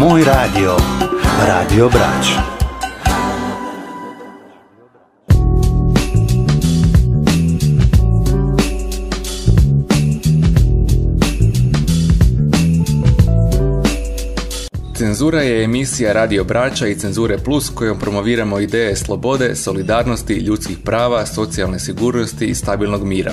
Moj radio, Radio Brač. Cenzura je emisija Radio Brača i Cenzure Plus kojom promoviramo ideje slobode, solidarnosti, ljudskih prava, socijalne sigurnosti i stabilnog mira.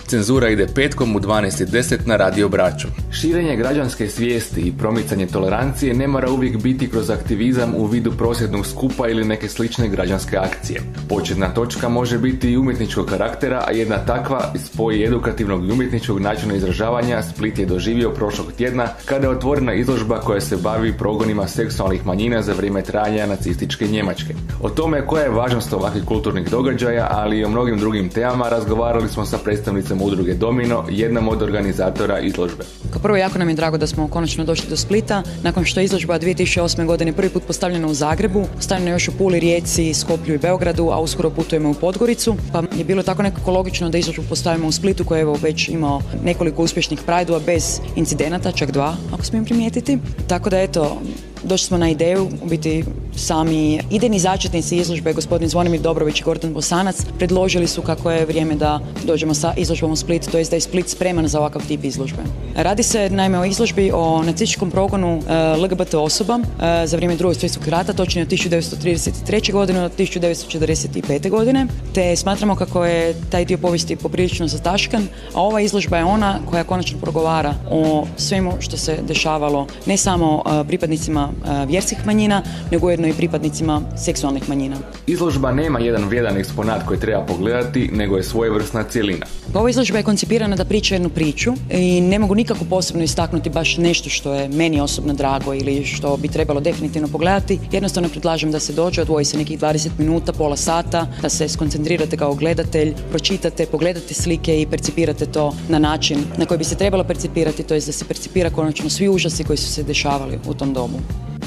Cenzura ide petkom u 12:10 na Radio Braču. Širenje građanske svijesti i promicanje tolerancije ne mora uvijek biti kroz aktivizam u vidu prosvjednog skupa ili neke slične građanske akcije. Početna točka može biti i umjetničkog karaktera, a jedna takva spoj edukativnog i umjetničkog načina izražavanja Split je doživio prošlog tjedna kada je otvorena izložba koja se bavi progonima seksualnih manjina za vrijeme trajanja nacističke Njemačke. O tome koja je važnost ovakvih kulturnih događaja, ali i o mnogim drugim temama razgovarali smo sa predstavnicom udruge Domino, jednom od organizatora izložbe. Kao prvo, jako nam je drago da smo konačno došli do Splita, nakon što je izložba 2008. godine prvi put postavljena u Zagrebu, postavljena još u Puli, Rijeci, Skoplju i Beogradu, a uskoro putujemo u Podgoricu, pa je bilo tako nekako logično da izložbu postavimo u Splitu koji je evo već imao nekoliko uspješnih Pride-ova bez incidenata, čak 2, ako smijem primijetiti. Tako da eto, došli smo na ideju, u biti sami idejni začetnici izložbe, gospodin Zvonimir Dobrović i Gordan Bosanac, predložili su kako je vrijeme da dođemo sa izložbom u Split, to jest da je Split spreman za ovakav tip izložbe. Radi se naime o izložbi o nacističkom progonu LGBT osoba za vrijeme Drugog svjetskog rata, točnije od 1933. godine do 1945. godine, te smatramo kako je taj dio povijesti poprilično zataškan, a ova izložba je ona koja konačno progovara o svemu što se dešavalo ne samo pripadnicima vjerskih manjina, nego ujedno i pripadnicima seksualnih manjina. Izložba nema jedan vrijedan eksponat koji treba pogledati, nego je svojevrsna cjelina. Ova izložba je koncipirana da priča jednu priču i ne mogu nikako posebno istaknuti baš nešto što je meni osobno drago ili što bi trebalo definitivno pogledati. Jednostavno predlažem da se dođe, odvoji se nekih 20 minuta, pola sata, da se skoncentrirate kao gledatelj, pročitate, pogledate slike i percipirate to na način na koji bi se trebalo percipirati, to je da se percipira konačno svi užasi koji su se dešavali u tom dobu.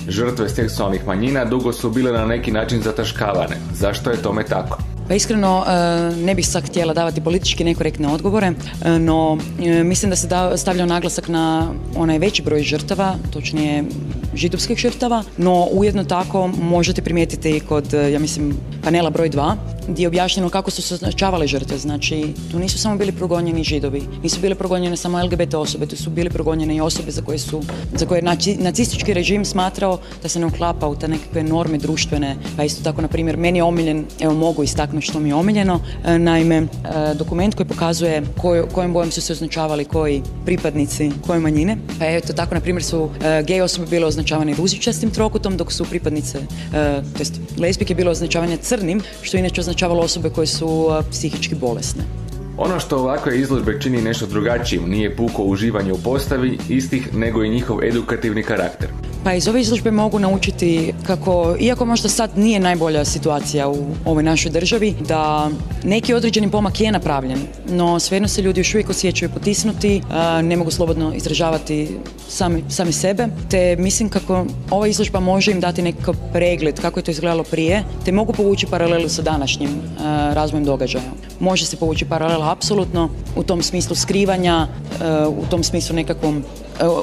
Žrtve seksualnih manjina dugo su bile na neki način zataškavane. Zašto je tome tako? Pa iskreno ne bih sad htjela davati politički nekorektne odgovore, no mislim da se stavlja naglasak na onaj veći broj žrtava, točnije židovskih žrtava, no ujedno tako možete primijetiti i kod, ja mislim, panela broj 2, gdje je objašnjeno kako su se označavale žrtve. Znači, tu nisu samo bili progonjeni židovi, nisu bile progonjene samo LGBT osobe, tu su bile progonjene i osobe za koje je nacistički režim smatrao da se ne uklapa u te nekakve norme društvene. Pa isto tako, na primjer, meni je omiljen, evo mogu istaknuti što mi je omiljeno, naime, dokument koji pokazuje kojom bojom su se označavali koji pripadnici koje manjine. Pa eto tako, na primjer, su gej osobe bile označavane ružičastim trokutom, dok su pripadnice, to jest lezbijke, bile označavane crnim, što inače označavalo osobe koje su psihički bolesne. Ono što ovakve izložbe čini nešto drugačijim nije puko uživanje u postavi istih, nego i njihov edukativni karakter. Pa iz ove izložbe mogu naučiti kako, iako možda sad nije najbolja situacija u ovoj našoj državi, da neki određeni pomak je napravljen, no svejedno se ljudi još uvijek osjećaju potisnuti, ne mogu slobodno izražavati sami sebe, te mislim kako ova izložba može im dati nekakav pregled kako je to izgledalo prije, te mogu povući paralelu sa današnjim razvojem događaja. Može se povući paralela apsolutno u tom smislu skrivanja, u tom smislu nekakvom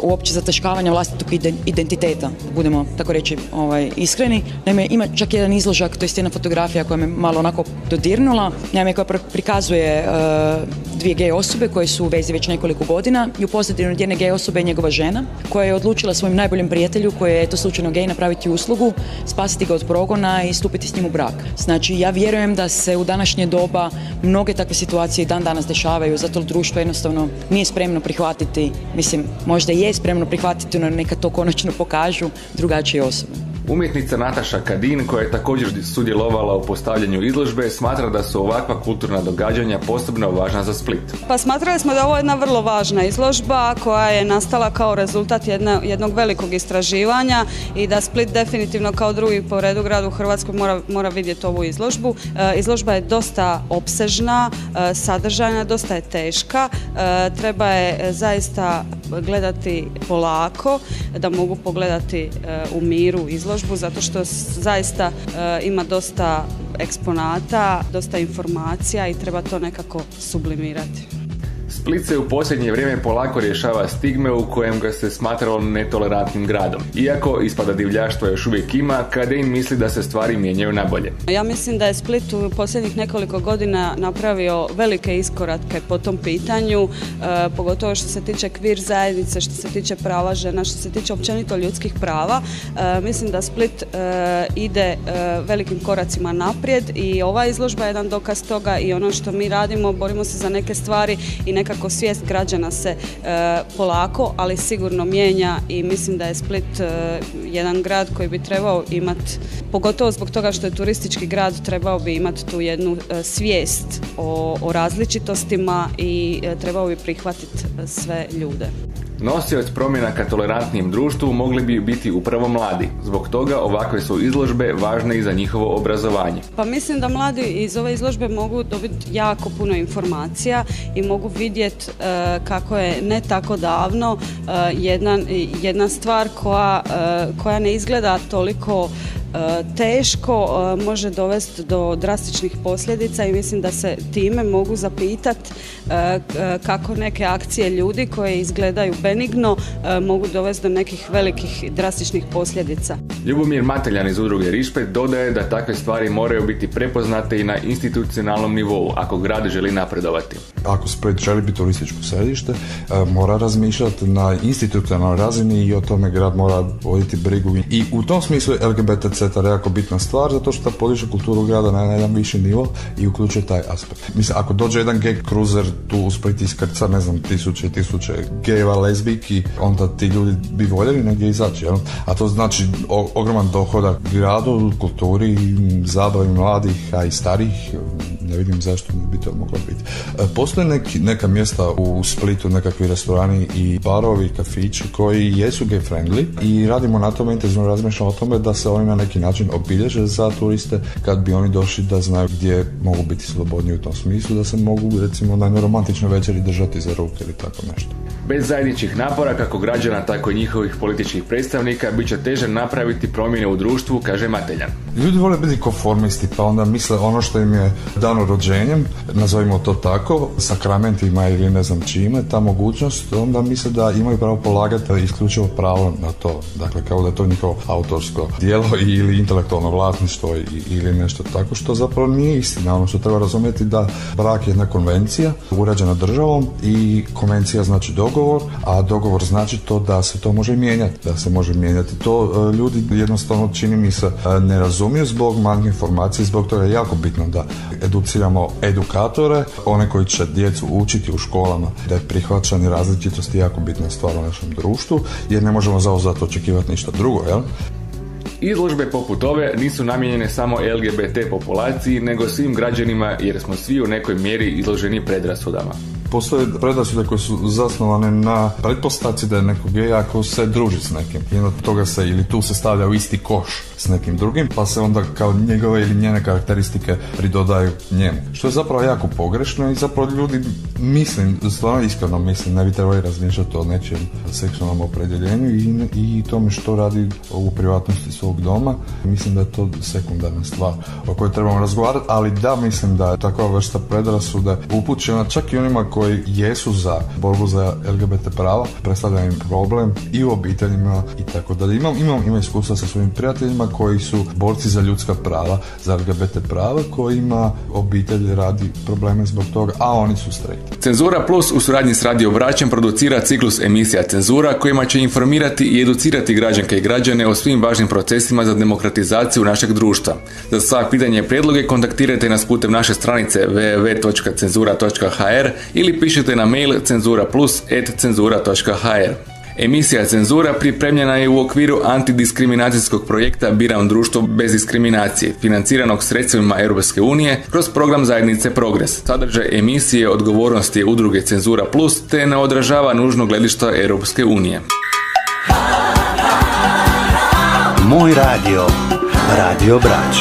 uopće zataškavanja vlastitog identiteta, budemo tako reći iskreni. Naime, ima čak jedan izložak, to je jedna fotografija koja me malo onako dodirnula, naime, koja prikazuje dvije gej osobe koje su u vezi već nekoliko godina i u pozadini od jedne gej osobe je njegova žena koja je odlučila svojim najboljem prijatelju koji je eto slučajno gej napraviti uslugu, spasiti ga od progona i stupiti s njim u brak. Znači, ja vjerujem da se u današnje doba mnoge takve situacije i dan danas dešavaju, zato društvo jednostavno nije spremno prihvatiti, mislim, možda je spremno prihvatiti, no neka to konačno pokažu drugačije osobe. Umjetnica Nataša Kadin, koja je također sudjelovala u postavljanju izložbe, smatra da su ovakva kulturna događanja posebno važna za Split. Pa smatrali smo da je ovo jedna vrlo važna izložba koja je nastala kao rezultat jednog velikog istraživanja i da Split definitivno kao drugi po redu grad u Hrvatskoj mora vidjeti ovu izložbu. Izložba je dosta opsežna, sadržajna, dosta je teška, treba je zaista gledati polako, da mogu pogledati u miru izložbu, zato što zaista ima dosta eksponata, dosta informacija i treba to nekako sublimirati. Split se u posljednje vrijeme polako rješava stigme u kojem ga se smatralo netolerantnim gradom. Iako ispada divljaštva još uvijek ima, Kadejn misli da se stvari mijenjaju na bolje. Ja mislim da je Split u posljednjih nekoliko godina napravio velike iskorake po tom pitanju, pogotovo što se tiče queer zajednice, što se tiče prava žena, što se tiče općenito ljudskih prava. Mislim da Split ide velikim koracima naprijed i ova izložba je jedan dokaz toga i ono što mi radimo, borimo se za neke stvari i nekako svijest građana se polako, ali sigurno mijenja i mislim da je Split jedan grad koji bi trebao imati, pogotovo zbog toga što je turistički grad, trebao bi imati tu jednu svijest o različitostima i trebao bi prihvatiti sve ljude. Nosioc promjena ka tolerantnijem društvu mogli bi biti upravo mladi. Zbog toga ovakve su izložbe važne i za njihovo obrazovanje. Pa mislim da mladi iz ove izložbe mogu dobiti jako puno informacija i mogu vidjeti kako je ne tako davno jedna stvar koja ne izgleda toliko teško može dovesti do drastičnih posljedica i mislim da se time mogu zapitati kako neke akcije ljudi koje izgledaju benigno mogu dovesti do nekih velikih drastičnih posljedica. Ljubomir Mateljan iz udruge Rišpet dodaje da takve stvari moraju biti prepoznate i na institucionalnom nivou ako grad želi napredovati. Ako Split želi biti turističko središte, mora razmišljati na institucionalnoj razini i o tome grad mora voditi brigu. I u tom smislu je LGBT centar jako bitna stvar, zato što podiže kulturu grada na jedan viši nivo i uključuje taj aspekt. Mislim, ako dođe jedan gay cruiser tu u Split iskrca, ne znam, tisuće gejeva, lezbijki, onda ti ljudi bi voljeli negdje izaći, jel? A to znači ogroman dohodak gradu, kulturi, zabavi mladih, a i starih. Ne vidim zašto ne bi to moglo biti. Postoje neka mjesta u Splitu, nekakvi restorani i barovi, kafići koji jesu gay friendly i radimo na tome, intenzivno razmišljamo o tome da se oni na neki način obilježe za turiste kad bi oni došli da znaju gdje mogu biti slobodniji u tom smislu, da se mogu recimo na jednoj romantičnoj večeri držati za ruke ili tako nešto. Bez zajedničkih napora kako građana tako i njihovih političkih predstavnika bit će teže napraviti promjene u društvu, kaže Mateljan. Ljudi vole biti konformisti pa onda misle ono što im je dano rođenjem, nazovimo to tako, sakramentima ili ne znam čime, ta mogućnost, onda misle da imaju pravo polagati isključivo pravo na to. Dakle, kao da je to njihovo autorsko djelo ili intelektualno vlasništvo ili nešto tako, što zapravo nije istina. Ono što treba razumjeti da brak je jedna konvencija urađena državom i konvencija znači dogovor, a dogovor znači to da se to može mijenjati, To ljudi jednostavno čini mi se ne razumiju zbog manjih informacija, zbog toga je jako bitno da educiramo edukatore, one koji će djecu učiti u školama, da je prihvaćanje različitosti jako bitna stvar u našem društvu, jer ne možemo zauzeti očekivati ništa drugo, jel? Izložbe poput ove nisu namijenjene samo LGBT populaciji, nego svim građanima jer smo svi u nekoj mjeri izloženi predrasudama. Postoje predrasude koje su zasnovane na pretpostavci da je neko gej ako se druži s nekim. I od toga se ili tu se stavlja u isti koš s nekim drugim, pa se onda kao njegove ili njene karakteristike pridodaju njemu. Što je zapravo jako pogrešno i zapravo ljudi, stvarno iskreno mislim, ne bi trebali razmišljati o nečijem seksualnom opredjeljenju i tome što radi u privatnosti svog doma. Mislim da je to sekundarna stvar o kojoj trebamo razgovarati, ali da, mislim da je takva vrsta predrasuda upućena čak i onima koji jesu za borbu za LGBT prava, predstavlja im problem i u obiteljima i tako dalje. Imam iskustva sa svojim prijateljima koji su borci za ljudska prava, za LGBT prava, kojima obitelj radi probleme zbog toga, a oni su straight. Cenzura Plus u suradnji s Radio Bračem producira ciklus emisija Cenzura kojima će informirati i educirati građanke i građane o svim važnim procesima za demokratizaciju našeg društva. Za sva pitanja i prijedloge kontaktirajte nas putem naše stranice www.cenzura.hr ili pišite na mail cenzuraplus@cenzura.hr. Emisija Cenzura pripremljena je u okviru antidiskriminacijskog projekta Biram društvo bez diskriminacije, financiranog sredstvima Europske unije kroz program zajednice Progres. Sadržaj emisije odgovornosti je udruge Cenzura Plus te ne odražava nužno gledišta Europske unije. Moj radio, Radio Brač.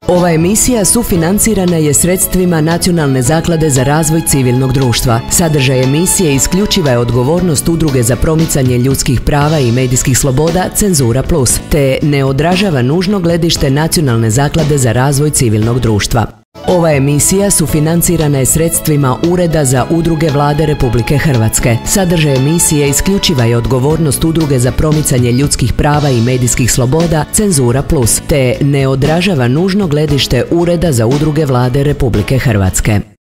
Ova emisija sufinancirana je sredstvima Nacionalne zaklade za razvoj civilnog društva. Sadržaj emisije isključiva je odgovornost udruge za promicanje ljudskih prava i medijskih sloboda Cenzura Plus, te ne odražava nužno gledište Nacionalne zaklade za razvoj civilnog društva. Ova emisija sufinancirana je sredstvima Ureda za udruge Vlade Republike Hrvatske. Sadržaj emisije isključiva je odgovornost Udruge za promicanje ljudskih prava i medijskih sloboda Cenzura Plus, te ne odražava nužno gledište Ureda za udruge Vlade Republike Hrvatske.